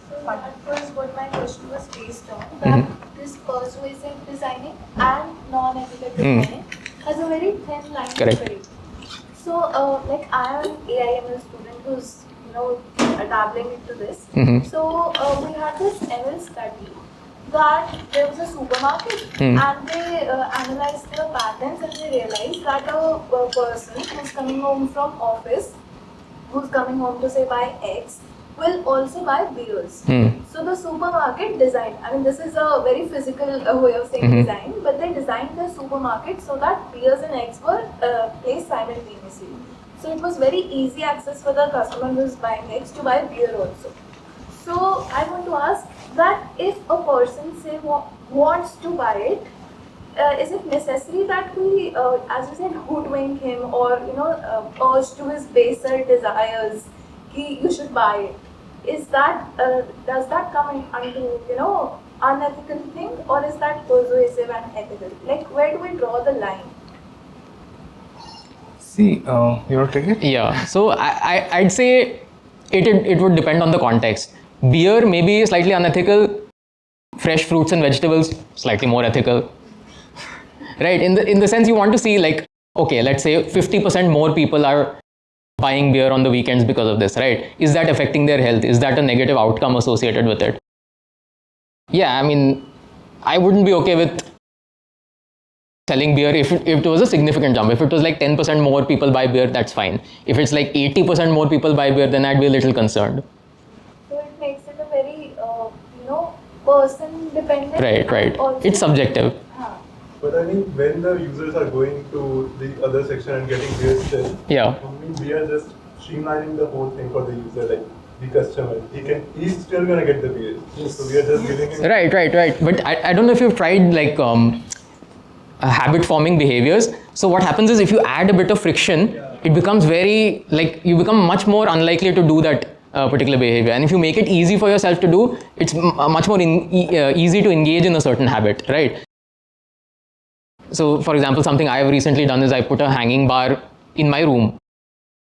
So that was what my question was based on, that this persuasive designing and non-ethical designing has a very thin line to Correct. trade. So like I am an AI/ML student who's dabbling into this. So we had this ML study that there was a supermarket and they analyzed the patterns and they realized that a person who's coming home from office, who's coming home to say buy X, will also buy beers. So the supermarket designed, I mean this is a very physical way of saying design, but they designed the supermarket so that beers and eggs were placed simultaneously. So it was very easy access for the customer who's buying eggs to buy beer also. So I want to ask that if a person say wants to buy it, is it necessary that we, as you said, hoodwink him or urge to his baser desires, you should buy it? Is that does that come under unethical thing, or is that persuasive and ethical? Like, where do we draw the line? See, you want to take it? Yeah, so I'd say it would depend on the context. Beer may be slightly unethical, fresh fruits and vegetables slightly more ethical, right? In the sense, you want to see, like, okay, let's say 50% more people are buying beer on the weekends because of this, right? Is that affecting their health? Is that a negative outcome associated with it? Yeah, I mean, I wouldn't be okay with selling beer if it was a significant jump. If it was like 10% more people buy beer, that's fine. If it's like 80% more people buy beer, then I'd be a little concerned. So it makes it a very person dependent. Right. It's subjective. But I mean, when the users are going to the other section and getting beer still, Yeah. we are just streamlining the whole thing for the user, like the customer. He's still gonna get the beer. So we are just giving him. Right. But I don't know if you've tried like habit forming behaviors. So what happens is, if you add a bit of friction, it becomes very, like, you become much more unlikely to do that particular behavior. And if you make it easy for yourself to do, it's much more easy to engage in a certain habit, right? So for example, something I have recently done is I put a hanging bar in my room.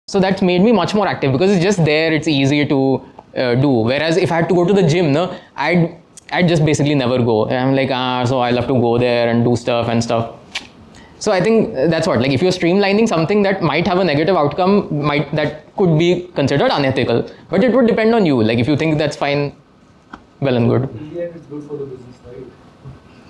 So that's made me much more active because it's just there, it's easy to do. Whereas if I had to go to the gym, I'd just basically never go. And I'm like, so I'll have to go there and do stuff and stuff. So I think that's what, like, if you're streamlining something that might have a negative outcome, that could be considered unethical. But it would depend on you. Like, if you think that's fine, well and good. In the end, it's good for the business, right?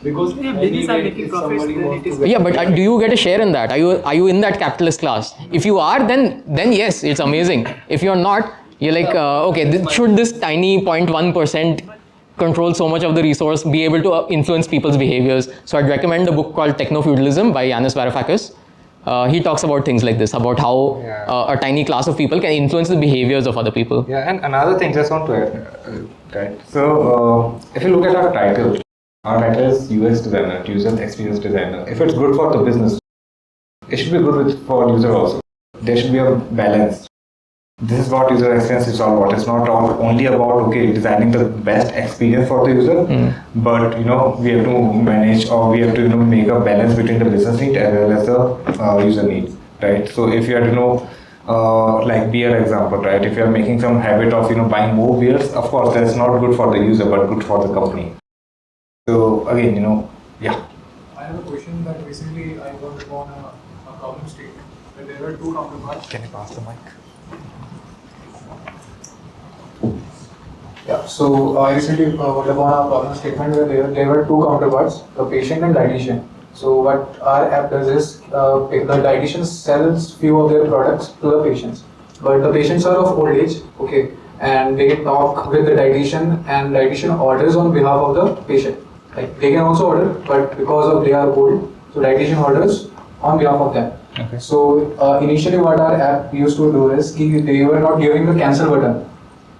Because business are making profits, then it is. Yeah, but do you get a share in that? Are you in that capitalist class? If you are, then yes, it's amazing. If you're not, you're like, okay, should this tiny 0.1% control so much of the resource, be able to influence people's behaviors? So I'd recommend a book called Techno-Feudalism by Yanis Varoufakis. He talks about things like this, about how a tiny class of people can influence the behaviors of other people. Yeah, and another thing, just want to add, right? So if you look at our title is UX designer, user experience designer. If it's good for the business, it should be good for user also. There should be a balance. This is what user experience is all about. It's not only about designing the best experience for the user, but we have to manage, or we have to make a balance between the business need as well as the user needs, right? So if you have to like beer example, right? If you are making some habit of buying more beers, of course that's not good for the user, but good for the company. So again, yeah. I have a question that recently I got upon a problem state where there were two counterparts. Can you pass the mic? Yeah, so I recently got upon a problem statement where there were two counterparts, the patient and dietitian. So what our app does is, the dietitian sells few of their products to the patients, but the patients are of old age, okay, and they talk with the dietitian and dietitian orders on behalf of the patient. Like they can also order, but because of they are old, so dietitian orders on behalf of them. Okay. So initially what our app used to do is they were not giving the cancel button,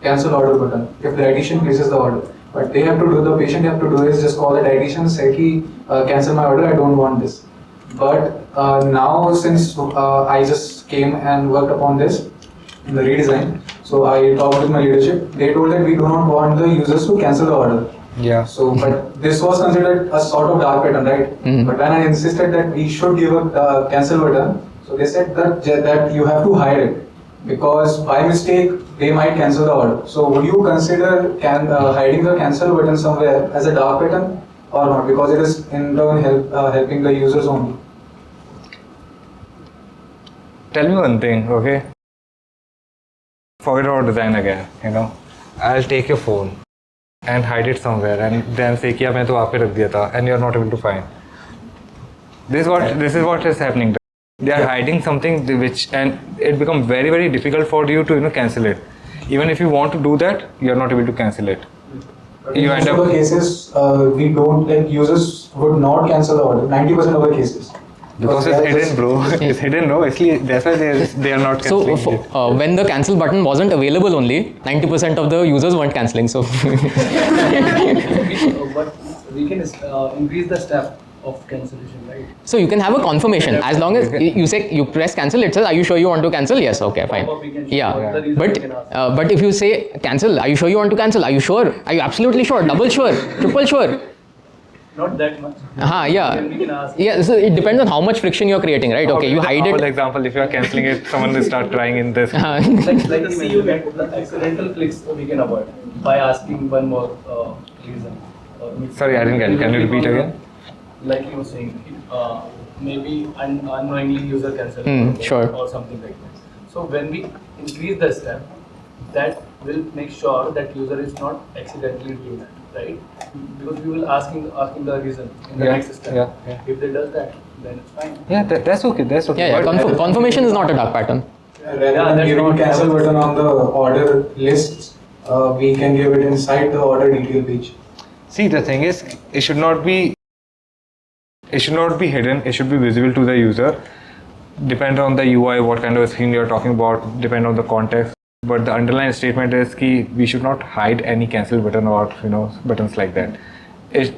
cancel order button if the dietitian places the order. But they have to do, the patient have to do is just call the dietitian, say cancel my order, I don't want this. But now since I just came and worked upon this in the redesign, so I talked with my leadership, they told that we do not want the users to cancel the order. Yeah. So, but this was considered a sort of dark pattern, right? Mhm. But when I insisted that we should give a cancel button, so they said that you have to hide it because by mistake they might cancel the order. So, would you consider hiding the cancel button somewhere as a dark pattern or not? Because it is in turn helping the users only. Tell me one thing, okay? Forget about design again, you know. I'll take your phone and hide it somewhere and then say कि मैं तो वहाँ पे रख दिया था and you're not able to find. This is what is happening. They are hiding something which, and it becomes very, very difficult for you to cancel it. Even if you want to do that, you're not able to cancel it. In most of the cases, we don't, like users would not cancel the order. 90% of the cases. Because it's hidden, bro. It's hidden, no? That's why they are not cancelling So it. when the cancel button wasn't available only, 90% of the users weren't cancelling. So But we can increase the step of cancellation, right? So you can have a confirmation as long as you press cancel. It says, "Are you sure you want to cancel?" Yes. Okay. Fine. Yeah. But if you say cancel, "Are you sure you want to cancel?" "Are you sure? Are you absolutely sure? Double sure? Triple sure?" Not that much. Yeah. Then we can ask. Yeah. So it depends on how much friction you're creating, right? Okay. You hide For it. example, if you are cancelling it, someone will start crying in this. Like you mentioned, the accidental clicks we can avoid by asking one more reason. Sorry, I didn't get it. Can you repeat again? Like you were saying, maybe unknowingly user cancel Sure. or something like that. So when we increase the step, that will make sure that user is not accidentally doing that, right? Because we will asking the reason in the next step. Yeah. If they does that, then it's fine. Yeah, that's okay. That's okay. Yeah. But- Confirmation is not a dark pattern. Rather than giving cancel button on the order list, we can give it inside the order detail page. See, the thing is, it should not be hidden. It should be visible to the user. Depend on the UI, what kind of a screen you're talking about. Depend on the context. But the underlying statement is that we should not hide any cancel button or buttons like that.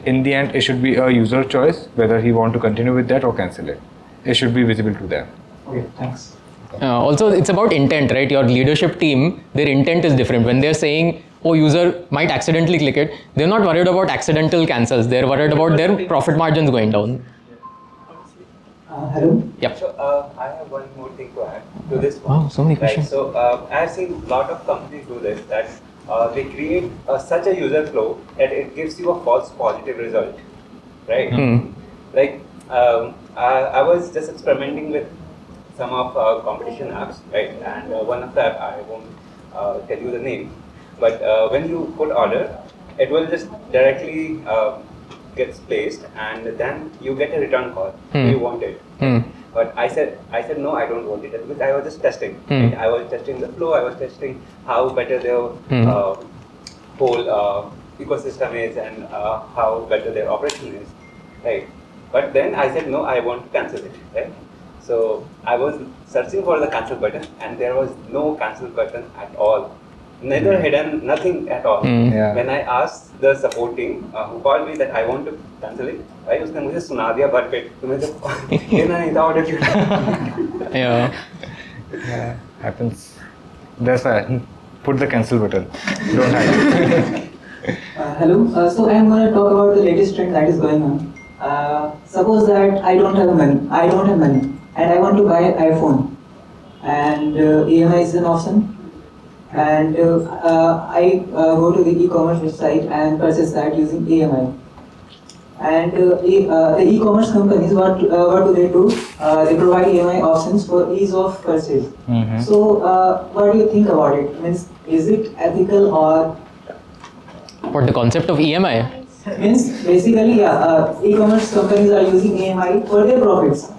In the end, it should be a user choice whether he want to continue with that or cancel it. It should be visible to them. Okay, thanks. Also, it's about intent, right? Your leadership team, their intent is different. When they're saying, "Oh, user might accidentally click it," they're not worried about accidental cancels. They're worried about their profit margins going down. Hello? Yep. So I have one more thing to add to this one. Wow, so many Right, questions. so I've seen a lot of companies do this, that they create such a user flow that it gives you a false positive result, right? Like I was just experimenting with some of competition apps, right? And one of them, I won't tell you the name, but when you put order, it will just directly gets placed, and then you get a return call. Do you want it? But I said no, I don't want it, because I was just testing. Right? I was testing the flow. I was testing how better their whole ecosystem is and how better their operation is, right? But then I said no, I want to cancel it, right? So I was searching for the cancel button, and there was no cancel button at all. Neither hidden, nothing at all. Yeah. When I asked the support team who called me that I want to cancel it, right? उसने मुझे सुना दिया भर पेट, तुम्हें जब लेना नहीं था order क्यों? Yeah. Happens. That's why put the cancel button. Don't hide it. Hello. So I'm going to talk about the latest trend that is going on. Suppose that I don't have money, and I want to buy an iPhone, and EMI is an option, and I go to the e-commerce website and purchase that using EMI. And the e-commerce companies, what do? They provide EMI options for ease of purchase. So what do you think about it? Means, is it ethical or? What, the concept of EMI? Means basically, e-commerce companies are using EMI for their profits.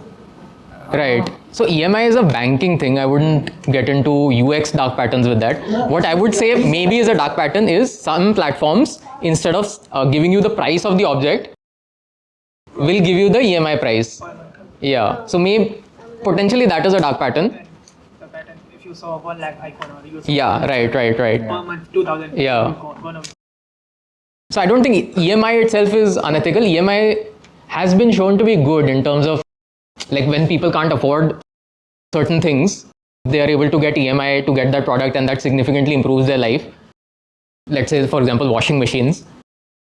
Right. So EMI is a banking thing. I wouldn't get into UX dark patterns with that. What I would say maybe is a dark pattern is some platforms, instead of giving you the price of the object, will give you the EMI price. Yeah. So maybe potentially that is a dark pattern. The pattern, if you saw 1 lakh icon or you saw Yeah. Right. per month 2,000. Yeah. One of So I don't think EMI itself is unethical. EMI has been shown to be good in terms of, like, when people can't afford certain things, they are able to get EMI to get that product, and that significantly improves their life. Let's say, for example, washing machines.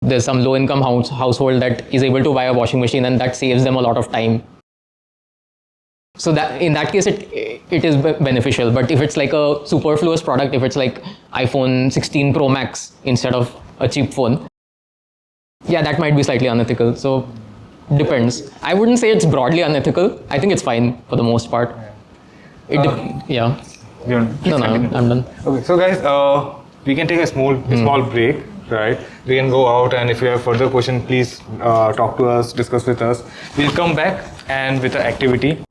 There's some low-income household that is able to buy a washing machine, and that saves them a lot of time. So that in that case, it is beneficial. But if it's like a superfluous product, if it's like iPhone 16 Pro Max instead of a cheap phone, yeah, that might be slightly unethical. So depends. I wouldn't say it's broadly unethical. I think it's fine for the most part. Yeah. No, I'm done. Okay, so guys, we can take a small break, right? We can go out, and if you have further questions, please talk to us, discuss with us. We'll come back and with an activity.